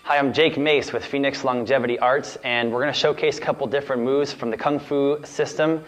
Hi, I'm Jake Mace with Phoenix Longevity Arts, and we're going to showcase a couple different moves from the Kung Fu system,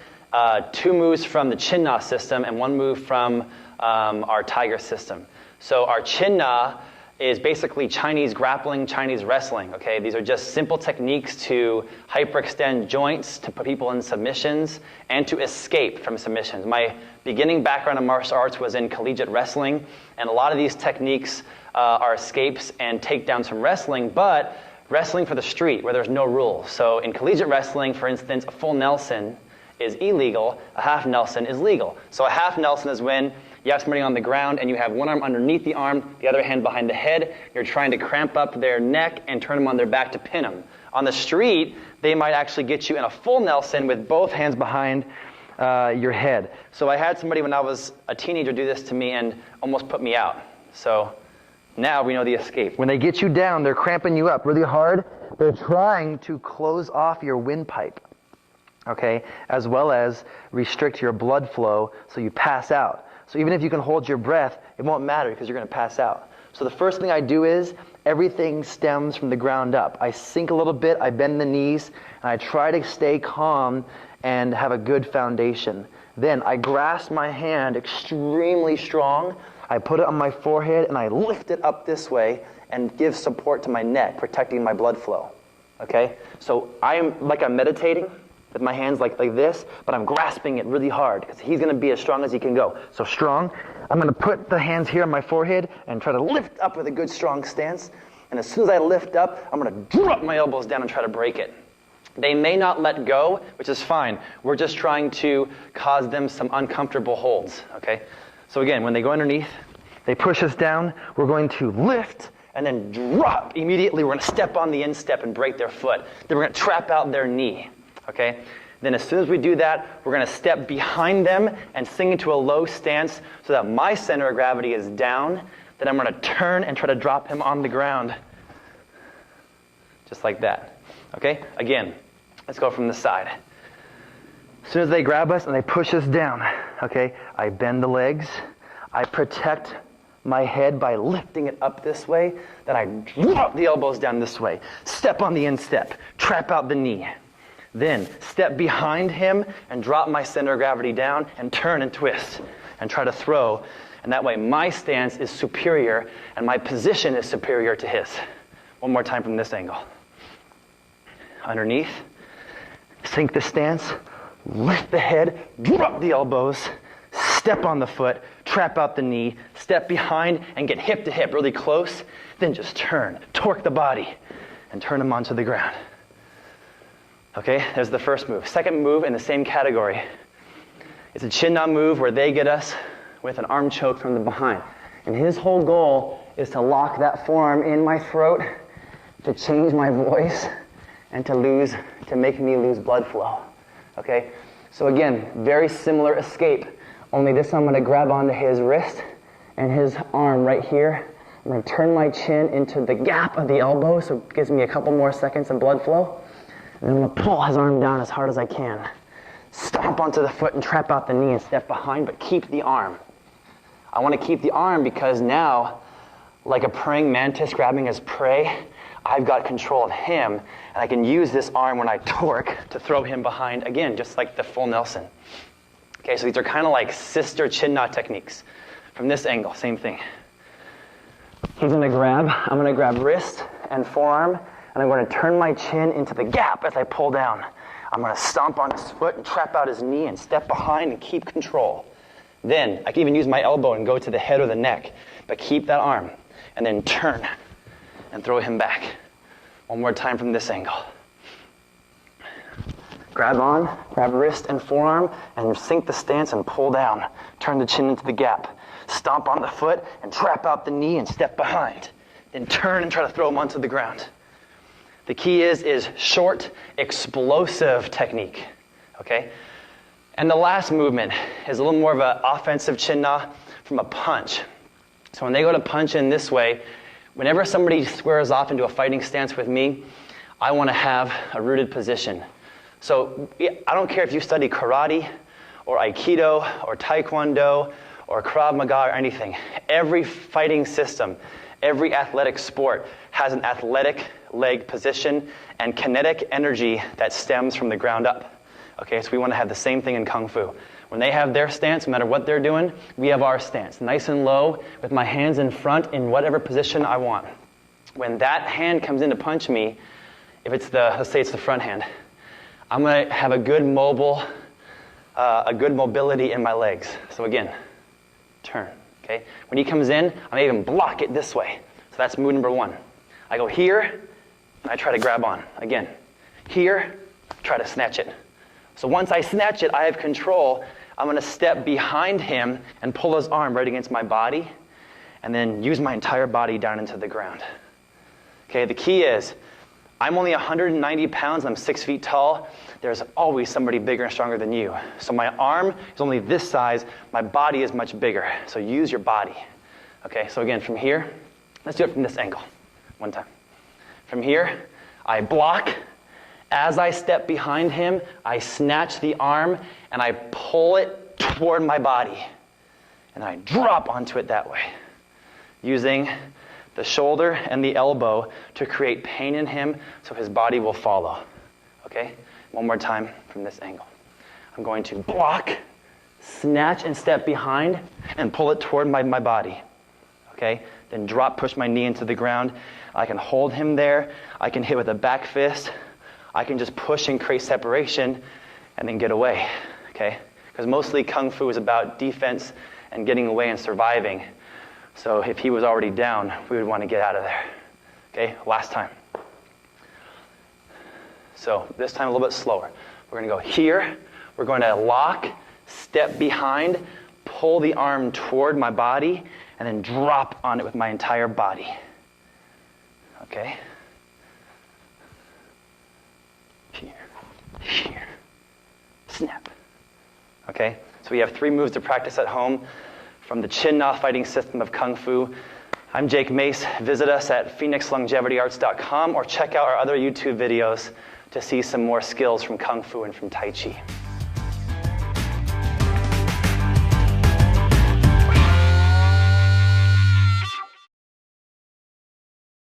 2 moves from the Chin Na system, and 1 move from our Tiger system. So our Chin Na is basically Chinese grappling, Chinese wrestling. Okay, these are just simple techniques to hyperextend joints, to put people in submissions, and to escape from submissions. My beginning background in martial arts was in collegiate wrestling, and a lot of these techniques are escapes and takedowns from wrestling, but wrestling for the street where there's no rules. So in collegiate wrestling, for instance, a full Nelson is illegal, a half Nelson is legal. So a half Nelson is when you have somebody on the ground and you have one arm underneath the arm, the other hand behind the head. You're trying to cramp up their neck and turn them on their back to pin them. On the street, they might actually get you in a full Nelson with both hands behind your head. So I had somebody when I was a teenager do this to me and almost put me out. So now we know the escape. When they get you down, they're cramping you up really hard. They're trying to close off your windpipe, okay, as well as restrict your blood flow so you pass out. So even if you can hold your breath, it won't matter because you're going to pass out. So the first thing I do is everything stems from the ground up. I sink a little bit, I bend the knees, and I try to stay calm and have a good foundation. Then I grasp my hand extremely strong. I put it on my forehead and I lift it up this way and give support to my neck, protecting my blood flow. Okay? So I'm meditating with my hands like this, but I'm grasping it really hard because he's going to be as strong as he can go. So strong. I'm going to put the hands here on my forehead and try to lift up with a good strong stance. And as soon as I lift up, I'm going to drop my elbows down and try to break it. They may not let go, which is fine. We're just trying to cause them some uncomfortable holds. Okay? So again, when they go underneath, they push us down, we're going to lift and then drop. Immediately, we're going to step on the instep and break their foot. Then we're going to trap out their knee. Okay? Then as soon as we do that, we're going to step behind them and sink into a low stance so that my center of gravity is down. Then I'm going to turn and try to drop him on the ground. Just like that. Okay? Again, let's go from the side. As soon as they grab us and they push us down, okay, I bend the legs. I protect my head by lifting it up this way. Then I drop the elbows down this way. Step on the instep. Trap out the knee. Then step behind him and drop my center of gravity down and turn and twist and try to throw. And that way my stance is superior and my position is superior to his. One more time from this angle. Underneath. Sink the stance. Lift the head. Drop the elbows. Step on the foot. Trap out the knee. Step behind and get hip to hip really close. Then just turn. Torque the body and turn him onto the ground. Okay, there's the first move. Second move in the same category. It's a Chin Na move where they get us with an arm choke from the behind. And his whole goal is to lock that forearm in my throat, to change my voice, and to make me lose blood flow. Okay, so again, very similar escape, only this time I'm going to grab onto his wrist and his arm right here. I'm going to turn my chin into the gap of the elbow so it gives me a couple more seconds of blood flow. And I'm going to pull his arm down as hard as I can. Stomp onto the foot and trap out the knee and step behind, but keep the arm. I want to keep the arm because now, like a praying mantis grabbing his prey, I've got control of him, and I can use this arm when I torque to throw him behind, again, just like the full Nelson. Okay, so these are kind of like sister Chin Na techniques. From this angle, same thing. He's going to grab, I'm going to grab wrist and forearm, and I'm going to turn my chin into the gap as I pull down. I'm going to stomp on his foot and trap out his knee and step behind and keep control. Then, I can even use my elbow and go to the head or the neck, but keep that arm, and then turn and throw him back. One more time from this angle. Grab wrist and forearm, and sink the stance and pull down. Turn the chin into the gap. Stomp on the foot and trap out the knee and step behind. Then turn and try to throw him onto the ground. The key is short, explosive technique, okay? And the last movement is a little more of an offensive Chin Na from a punch. So when they go to punch in this way, whenever somebody squares off into a fighting stance with me, I want to have a rooted position. So I don't care if you study karate or Aikido or Taekwondo or Krav Maga or anything. Every fighting system, every athletic sport has an athletic leg position and kinetic energy that stems from the ground up. Okay, so we want to have the same thing in Kung Fu. When they have their stance, no matter what they're doing, we have our stance. Nice and low, with my hands in front in whatever position I want. When that hand comes in to punch me, if it's let's say it's the front hand, I'm going to have a good mobility in my legs. So again, turn. Okay. When he comes in, I may even block it this way. So that's move number 1. I go here, and I try to grab on. Again, here, try to snatch it. So once I snatch it, I have control. I'm going to step behind him and pull his arm right against my body, and then use my entire body down into the ground. Okay, the key is, I'm only 190 pounds, I'm 6 feet tall. There's always somebody bigger and stronger than you. So my arm is only this size, my body is much bigger. So use your body. Okay, so again, from here, let's do it from this angle. One time. From here, I block. As I step behind him, I snatch the arm and I pull it toward my body. And I drop onto it that way, using the shoulder and the elbow to create pain in him so his body will follow. Okay? One more time from this angle. I'm going to block, snatch and step behind, and pull it toward my body. Okay? Then drop, push my knee into the ground. I can hold him there. I can hit with a back fist. I can just push and create separation and then get away. Okay? Because mostly Kung Fu is about defense and getting away and surviving. So if he was already down, we would want to get out of there. Okay, last time. So this time a little bit slower. We're going to go here. We're going to lock, step behind, pull the arm toward my body, and then drop on it with my entire body. Okay? Here. Snap. Okay? So we have 3 moves to practice at home from the Chin Na fighting system of Kung Fu. I'm Jake Mace. Visit us at phoenixlongevityarts.com or check out our other YouTube videos to see some more skills from Kung Fu and from Tai Chi.